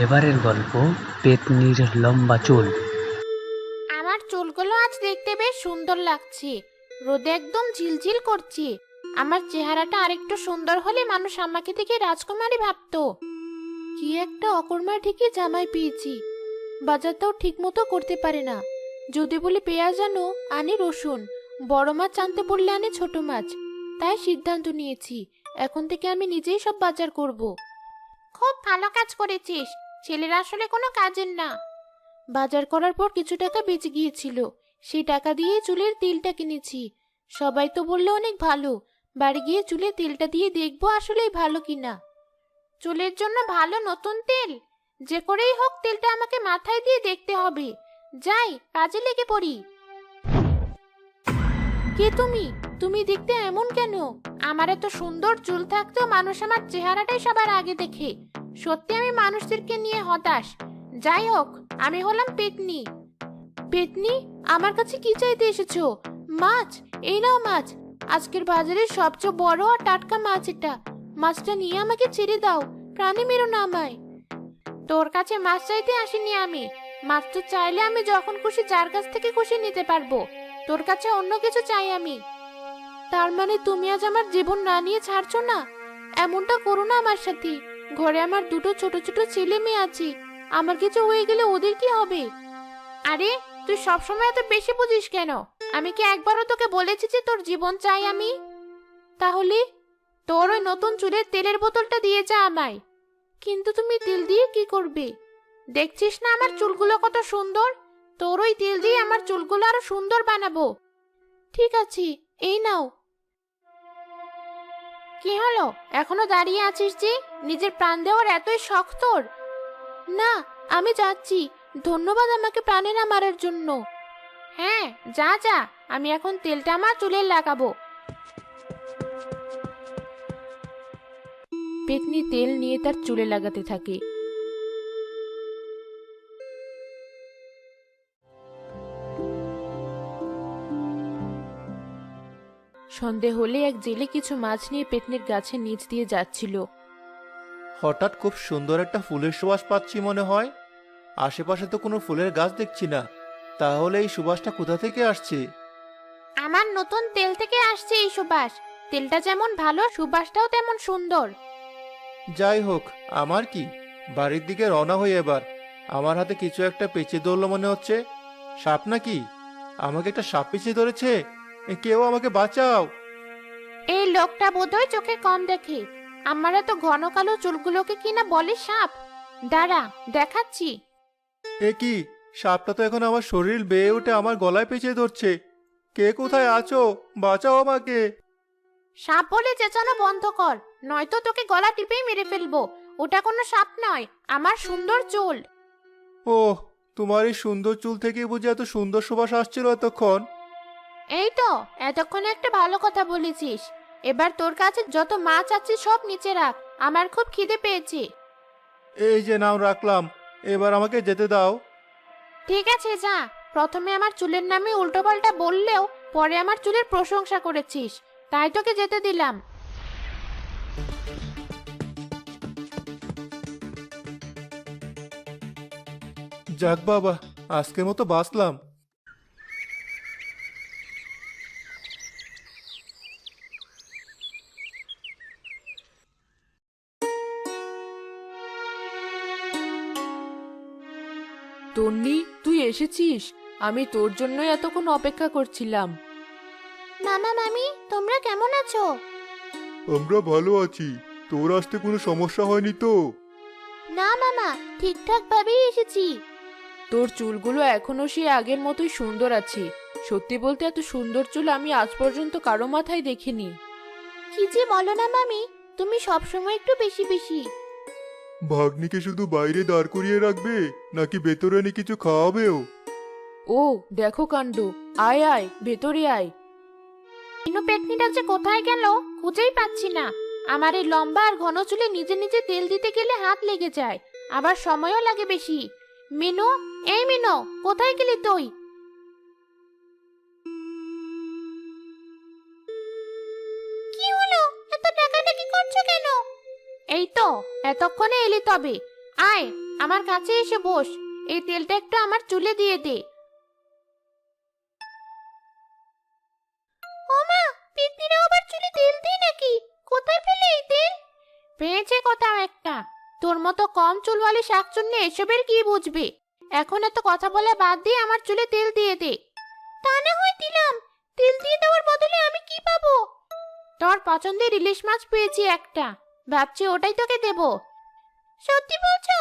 এবারের গল্প পেতনির লম্বা চুল। আমার চুলগুলো আজ দেখতে বেশ সুন্দর লাগছে। রোদে একদম ঝিলঝিল করছে। আমার চেহারাটা আরেকটু সুন্দর হলে মানুষ আমাকে দেখে রাজকুমারী ভাবতো। কি একটা অকর্মার ঠিকই জামাই পেয়েছি। বাজারটাও ঠিক মতো করতে পারে না। যদি বলি পেঁয়াজ আনো, আনি রসুন। বড় মাছ আনতে বললে আনি ছোট মাছ। তাই সিদ্ধান্ত নিয়েছি, এখন থেকে আমি নিজেই সব বাজার করব। খুব ভালো কাজ করেছিস। ছেলেরা আসলে কোনো কাজের না। বাজার করার পর কিছু টাকা বেঁচে গিয়েছিল। সেই টাকা দিয়ে চুলের তেলটা কিনেছি। সবাই তো বললো অনেক ভালো। বাড়ি গিয়ে চুলে তেলটা দিয়ে দেখবো আসলেই ভালো কিনা। চুলের জন্য ভালো নতুন তেল? যে করেই হোক তেলটা আমাকে মাথায় দিয়ে দেখতে হবে। যাই, কাজে লেগে পড়ি। কে তুমি? তুমি দেখতে এমন কেন? আমার এত সুন্দর চুল থাকতেও মানুষ আমার চেহারাটাই সবার আগে দেখে। সত্যি আমি মানুষদেরকে নিয়ে হতাশ। যাই হোক, আমি হলাম পেতনি। পেতনি, আমার কাছে কি চাইতে এসেছো? মাছ? এই নাও মাছ। আজকের বাজারের সবচেয়ে বড় আর টাটকা মাছ এটা। মাছটা নিয়ে আমাকে ছেড়ে দাও। প্রাণে মেরো না আমায়। তোর কাছে মাছ চাইতে আসিনি আমি। মাছ তো চাইলে আমি যখন খুশি যার কাছ থেকে খুশি নিতে পারবো। তোর কাছে অন্য কিছু চাই আমি। তার মানে তুমি আজ আমার জীবন না নিয়ে ছাড়ছো না? এমনটা করো না আমার সাথে। ঘরে আমার দুটো ছোট ছোট ছেলে মেয়ে আছে। আমার কিছু হয়ে গেলে ওদের কি হবে? আরে, তুই সবসময় এত বেশি বুঝিস কেন? আমি কি একবারও তোকে বলেছি যে তোর জীবন চাই আমি? তাহলে তোর ওই নতুন চুলের তেলের বোতলটা দিয়ে যা আমায়। কিন্তু তুমি তেল দিয়ে কি করবে? দেখছিস না আমার চুলগুলো কত সুন্দর? তোর ওই তেল দিয়ে আমার চুলগুলো আরো সুন্দর বানাবো। ঠিক আছে, এই নাও। কি হলো, এখনো দাঁড়িয়ে আছিস যে? নিজের প্রাণ দেওয়ার এতই শখ তোর? না, আমি যাচ্ছি। ধন্যবাদ আমাকে প্রাণে না মারার জন্য। হ্যাঁ, যা যা। আমি এখন তেলটা আমার চুলে লাগাবো। পেতনি তেল নিয়ে তার চুলে লাগাতে থাকে। সন্ধে হলে এক জেলে কিছু মাছ নিয়ে পেতনির গাছের নিচ দিয়ে যাচ্ছিল। হঠাৎ খুব সুন্দর একটা ফুলের সুবাস পাচ্ছি মনে হয়। আশেপাশে তো কোনো ফুলের গাছ দেখছি না। তাহলে এই সুবাসটা কোথা থেকে আসছে? আমার নতুন তেল থেকে আসছে এই সুবাস। তেলটা যেমন ভালো, সুবাসটাও তেমন সুন্দর। যাই হোক, আমার কি, বাড়ির দিকে রওনা হই এবার। আমার হাতে কিছু একটা পেঁচে ধরলো মনে হচ্ছে। সাপ নাকি? আমাকে একটা সাপ পেঁচিয়ে ধরেছে। কেউ আমাকে বাঁচাও! এই লোকটা বোধহয় চোখে কম দেখে। আমার এত ঘন কালো চুলগুলোকে কিনা বলে সাপ। দাঁড়া, দেখাচ্ছি। এ কি, সাপটা তো এখন আমার শরীর বেয়ে উঠে আমার গলায় পেঁচিয়ে ধরছে। কে কোথায় আছো? বাঁচাও আমাকে! সাপ বলে চেঁচানো বন্ধ কর, নয়তো তোকে গলা টিপেই মেরে ফেলবো। ওটা কোনো সাপ নয়, আমার সুন্দর চুল। ওহ, তোমার এই সুন্দর চুল থেকে বুঝি এত সুন্দর সুবাস আসছিল এতক্ষণ? এই তো, এতক্ষণে একটা ভালো কথা বলেছিস। এবার তোর কাছে যত মাছ আছে সব নিচে রাখ। আমার খুব খিদে পেয়েছে। এই যে নাম রাখলাম, এবার আমাকে যেতে দাও। ঠিক আছে, যা। প্রথমে আমার চুলের নামে উল্টোপাল্টা বললেও পরে আমার চুলের প্রশংসা করেছিস, তাই তোকে যেতে দিলাম। যাক বাবা, আজকের মতো বাঁচলাম। তন্নি, তুই এসেছিস? আমি তোর জন্যই এতক্ষণ অপেক্ষা করছিলাম। মামা মামি, তোমরা কেমন আছো? আমরা ভালো আছি। তোর আসতে কোনো সমস্যা হয়নি তো? না মামা, ঠিকঠাক ভাবেই এসেছি। তোর চুলগুলো এখনো সে আগের মতোই সুন্দর আছে। সত্যি বলতে এত সুন্দর চুল আমি আজ পর্যন্ত কারো মাথায় দেখিনি। কি যে বলো না মামি, তুমি সবসময় একটু বেশি বেশি। ভাগ্নিকে শুধু বাইরে দাঁড় করিয়ে রাখবে, নাকি ভেতরে এনে কিছু খাওয়াবেও? ও দেখো কাণ্ড! আয় আয়, ভেতরে আয়। ইনু পেটনিটা যে কোথায় গেল খুঁজেই পাচ্ছি না। আমার এই লম্বা আর ঘন চুলে নিজে নিজে তেল দিতে গেলে হাত লেগে যায়, আবার সময়ও লাগে বেশি। মিনু, এই মিনু, কোথায় গেলি তুই? কি হলো, এত ডাকাডাকি করছো কেন? এই তো, এতক্ষণে এলি তবে। আয়, আমার কাছে এসে বস। এই তেলটা একটু আমার চুলে দিয়ে দে। ওমা, পেতনিরা আবার চুলে তেল দেয় নাকি? কোথায় পেলে এই তেল? পেয়েছে কোথাও একটা। তোর মতো কম চুলওয়ালি শাকচুন্নি এসবের কি বুঝবে? এখন এত কথা বলা বাদ দিয়ে আমার চুলে তেল দিয়ে দে। তা না হয় দিলাম। তেল দিয়ে দেওয়ার বদলে আমি কি পাবো? তোর পছন্দের ইলিশ মাছ পেয়েছি একটা, ভাবছি ওটাই তোকে দেব। সত্যি বলছো?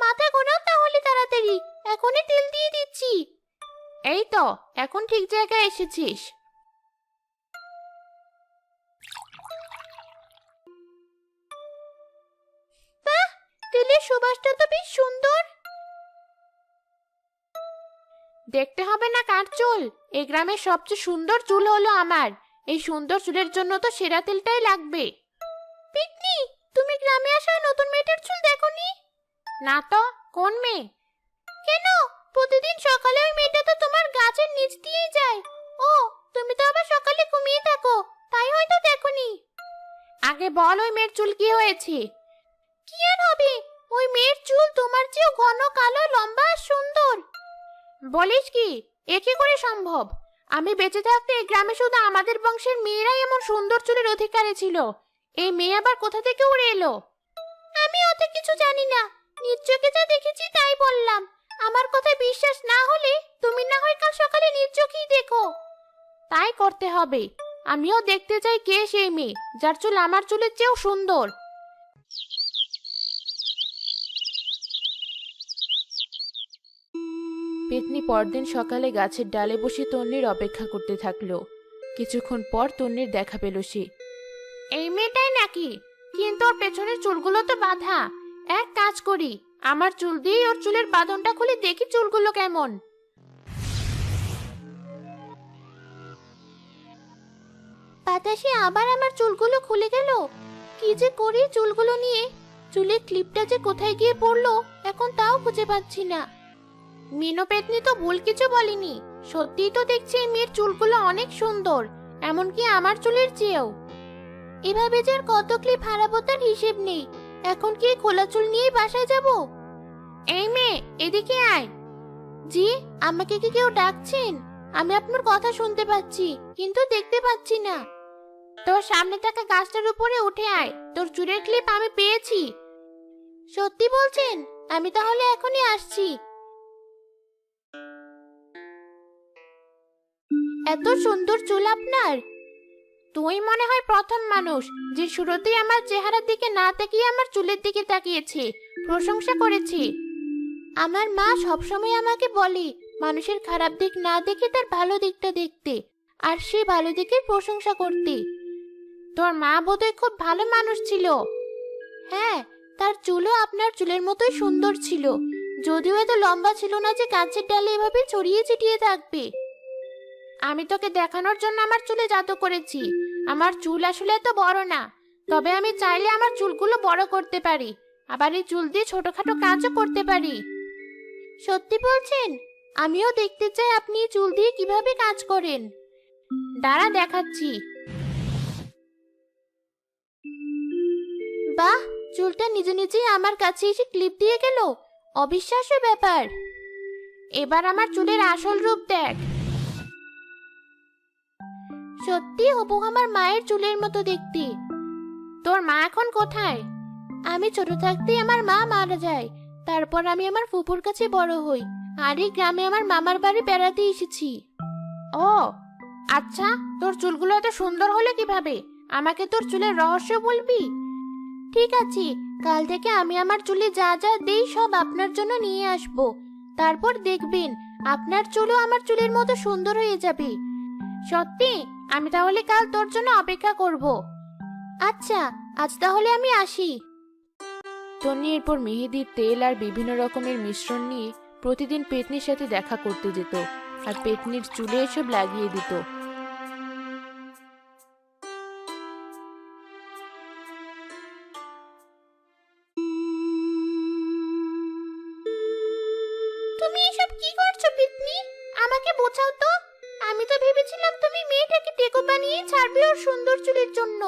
মাথা ঘোরাও তাহলে তাড়াতাড়ি, এখনই তেল দিয়ে দিচ্ছি। এই তো, এখন ঠিক জায়গায় এসেছিস। বাহ, তেলের সুবাসটা তো বেশ সুন্দর। দেখতে হবে না কার চুল? এই গ্রামের সবচেয়ে সুন্দর চুল হলো আমার। এই সুন্দর চুলের জন্য তো সেরা তেলটাই লাগবে। পিকনি, তুমি গ্রামে আসা নতুন মেয়েটার চুল দেখোনি? না তো, কোন মেয়ে? কেন, প্রতিদিন সকালে ওই মেয়েটা তো তোমার গাছের নিচ দিয়েই যায়। ও, তুমি তো আবার সকালে ঘুমিয়ে থাকো, তাই হয়তো দেখোনি। আগে বল, ওই মেয়ের চুল কি হয়েছে? কি আর হবে, ওই মেয়ের চুল তোমার চেয়েও ঘন, কালো, লম্বা আর সুন্দর। বলিস কি? এ কি করে সম্ভব? আমি বেঁচে থাকতে এই গ্রামে শুধু আমাদের বংশের মেয়েরাই এমন সুন্দর চুলের অধিকারী ছিল। এই মেয়ে আবার কোথা থেকে উড়ে এলো? আমি অত কিছু জানি না, নিজ চোখে যা দেখেছি তাই বললাম। আমার কথায় বিশ্বাস না হলে তুমি না হয় কাল সকালে নিজ চোখেই দেখো। তাই করতে হবে। আমিও দেখতে চাই কে সেই মেয়ে যার চুল আমার চুলের চেয়েও সুন্দর। পেতনি পরদিন সকালে গাছের ডালে বসে তন্নির অপেক্ষা করতে থাকলো। কিছুক্ষণ পর তন্নির দেখা পেল সে। এই মেয়েটাই নাকি? কিন্তু ওর পেছনের চুলগুলো তো বাঁধা। এক কাজ করি, আমার চুল দিয়ে ওর চুলের বাঁধনটা খুলে দেখি চুলগুলো কেমন। বাতাসে আবার আমার চুলগুলো খুলে গেল। কি যে করি চুলগুলো নিয়ে? চুলের ক্লিপটা যে কোথায় গিয়ে পড়লো এখন তাও খুঁজে পাচ্ছি না। মিনো পেতনি তো ভুল কিছু বলেনি। সত্যিই তো দেখছি এই মেয়ের চুলগুলো অনেক সুন্দর, এমনকি আমার চুলের চেয়েও। এভাবে যে আর কত ক্লিপ হারাবো তার হিসেব নেই। এখন কি খোলা চুল নিয়ে বাসায় যাব? এই মেয়ে, এদিকে আয়। জি, আমাকে কি কেউ ডাকছেন? আমি আপনার কথা শুনতে পাচ্ছি কিন্তু দেখতে পাচ্ছি না। তোর সামনে থাকা গাছটার উপরে উঠে আয়, তোর চুলের ক্লিপ আমি পেয়েছি। সত্যি বলছেন? আমি তাহলে এখনই আসছি। এত সুন্দর চুল আপনার। তুই মনে হয় প্রথম মানুষ যে শুরুতেই আমার চেহারার দিকে না তাকিয়ে আমার চুলের দিকে তাকিয়েছে, প্রশংসা করেছে। আমার মা সবসময় আমাকে বলে মানুষের খারাপ দিক না দেখে তার ভালো দিকটা দেখতে, আর সেই ভালো দিকের প্রশংসা করতে। তোর মা বোধহয় খুব ভালো মানুষ ছিল। হ্যাঁ, তার চুলও আপনার চুলের মতোই সুন্দর ছিল, যদিও এত লম্বা ছিল না যে গাছের ডালে এভাবে ছড়িয়ে ছিটিয়ে থাকবে। আমি তোকে দেখানোর জন্য আমার চুলে জাদু করেছি। আমার চুল আসলে এত বড় না, তবে আমি চাইলে আমার চুলগুলো বড় করতে পারি, আবার এই চুল দিয়ে ছোটখাটো কাজও করতে পারি। সত্যি বলছেন? আমিও দেখতে চাই আপনি এই চুল দিয়ে কিভাবে কাজ করেন। দাঁড়া, দেখাচ্ছি। বাহ, চুলটা নিজে নিজেই আমার কাছে এসে ক্লিপ দিয়ে গেল। অবিশ্বাস্য ব্যাপার। এবার আমার চুলের আসল রূপ দেখ। সত্যি হুবহু আমার মায়ের চুলের মতো দেখতে। তোর মা এখন কোথায়? আমি ছোট থাকতেই আমার মা মারা যায়। তারপর আমি আমার ফুপুর কাছে বড় হই, আর এই গ্রামে আমার মামার বাড়ি বেড়াতে এসেছি। ও আচ্ছা, তোর চুলগুলো এত সুন্দর হলো কিভাবে? আমাকে তোর চুলের রহস্য বলবি? ঠিক আছে, কাল থেকে আমি আমার চুলে যা যা দেই সব আপনার জন্য নিয়ে আসব। তারপর দেখবেন আপনার চুলও আমার চুলের মতো সুন্দর হয়ে যাবে। সত্যি? আমি তাহলে কাল তোর জন্য অপেক্ষা করব। আচ্ছা, আজ তাহলে আমি আসি। তন্নি এরপর মেহেদির তেল আর বিভিন্ন রকমের মিশ্রণ নিয়ে প্রতিদিন পেতনির সাথে দেখা করতে যেত, আর পেতনির চুলে এসব লাগিয়ে দিত। তুমি এসব কি করছো পেতনি? আমাকে বোঝাও তো। আমি তো ভেবেছিলাম তুমি মেয়েটাকে টেকো বানিয়ে ছাড়বে ওর সুন্দর চুলের জন্য।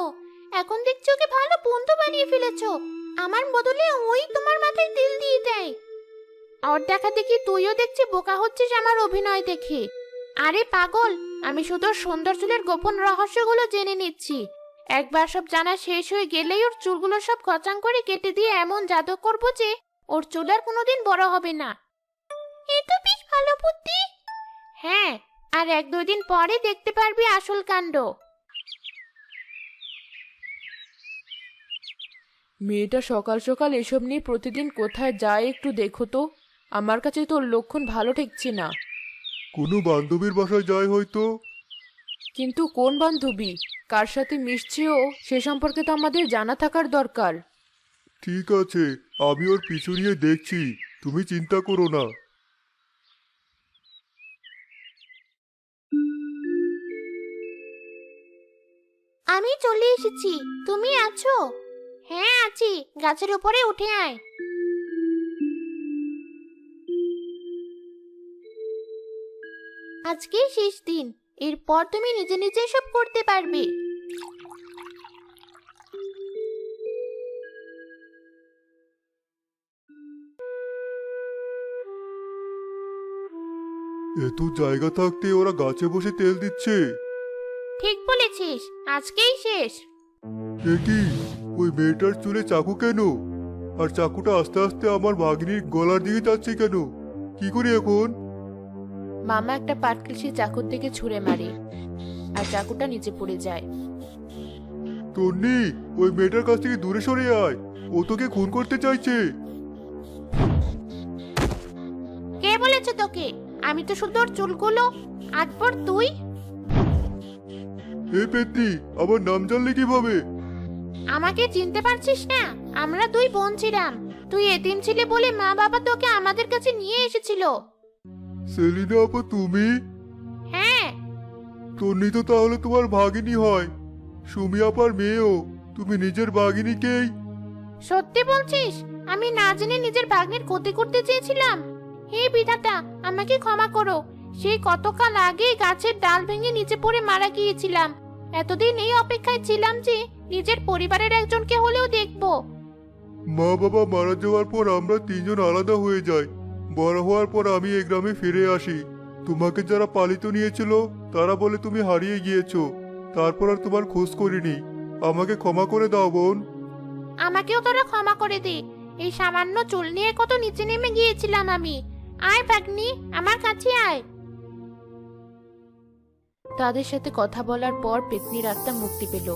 এখন দেখছি ওকে ভালো বন্ধু বানিয়ে ফেলেছো। আমার বদলে ওই তোমার মাথায় তেল দিয়ে দেয়। ওর দেখা দেখি তুইও দেখছি বোকা হচ্ছিস আমার অভিনয় দেখে। আরে পাগল, আমি শুধু ওর সুন্দর চুলের গোপন রহস্যগুলো জেনে নিচ্ছি। একবার সব জানা শেষ হয়ে গেলেই ওর চুলগুলো সব কচাং করে কেটে দিয়ে এমন জাদু করবো যে ওর চুল আর কোনোদিন বড় হবে না। এ তো বেশ ভালো বুদ্ধি। হ্যাঁ, আর 1-2 দিন পরে দেখতে পারবি আসল কাণ্ড। মেয়েটা সকাল সকাল এসব নিয়ে প্রতিদিন কোথায় যায় একটু দেখো তো। আমার কাছে তোর লক্ষণ ভালো ঠেকছে না। কোনো বান্ধবীর বাসায় যায় হয়তো। কিন্তু কোন বান্ধবী, কার সাথে মিশছেও সে সম্পর্কে তো আমাদের জানা থাকার দরকার। ঠিক আছে, আমি ওর পিছু নিয়ে দেখছি, তুমি চিন্তা করো না। আমি চলে এসেছি, তুমি আছো? হ্যাঁ আছি, গাছের উপরে উঠে আয়। আজকেই শেষ দিন, এরপর তুমি নিজে নিজে সব করতে পারবে। এত জায়গা থাকতে ওরা গাছে বসে তেল দিচ্ছে। ঠিক বলেছিস, আজকেই শেষ। এ কি, ওই মেয়েটার চুলে চাকু কেন? আর চাকুটা আস্তে আস্তে আমার ভাগ্নির গলার দিকে যাচ্ছে কেন? কি করি এখন? মামা একটা পাটকেল সে চাকুর থেকে ছুঁড়ে মারে আর চাকুটা নিচে পড়ে যায়। তন্নি, ওই মেয়েটার কাছ থেকে দূরে সরে আয়, ও তোকে খুন করতে চাইছে। কে বলেছে তোকে? আমি তো শুধু ওর চুলগুলো। আজপর তুই এই পেত্নি, আমার নাম জানলে কিভাবে? আমাকে চিনতে পারছিস না? আমরা 2 বোন ছিলাম। তুই এতিম ছিলি বলে মা বাবা তোকে আমাদের কাছে নিয়ে এসেছিল। সেলিনা আপা তুমি? হ্যাঁ। তন্নি তো তাহলে তোমার ভাগিনী হয়। সুমি আপার মেয়েও। তুমি নিজের ভাগিনীকেই। সত্যি বলছিস? আমি না জেনে নিজের ভাগ্নের ক্ষতি করতে চেয়েছিলাম। হে বিধাতা, আমাকে ক্ষমা করো। সেই কতকাল আগে গাছের ডাল ভেঙে নিচে পড়ে মারা গিয়েছিলাম। এতদিন এই অপেক্ষায় ছিলাম যে নিজের পরিবারের একজনকে হলেও দেখব। মা বাবা মারা যাওয়ার পর আমরা 3 জন আলাদা হয়ে যাই। বড় হওয়ার পর আমি এই গ্রামে ফিরে আসি। তোমাকে যারা পালিত নিয়েছিল তারা বলে তুমি হারিয়ে গিয়েছো। তারপর আর তোমার খোঁজ করিনি। আমাকে ক্ষমা করে দাও বোন। আমাকেও তোরা ক্ষমা করে দে। এই সামান্য চুল নিয়ে কত নিচে নেমে গিয়েছিলাম আমি। আয় ভাগ্নি, আমার কাছে আয়। তাদের সাথে কথা বলার পর পেতনির আত্মা মুক্তি পেল।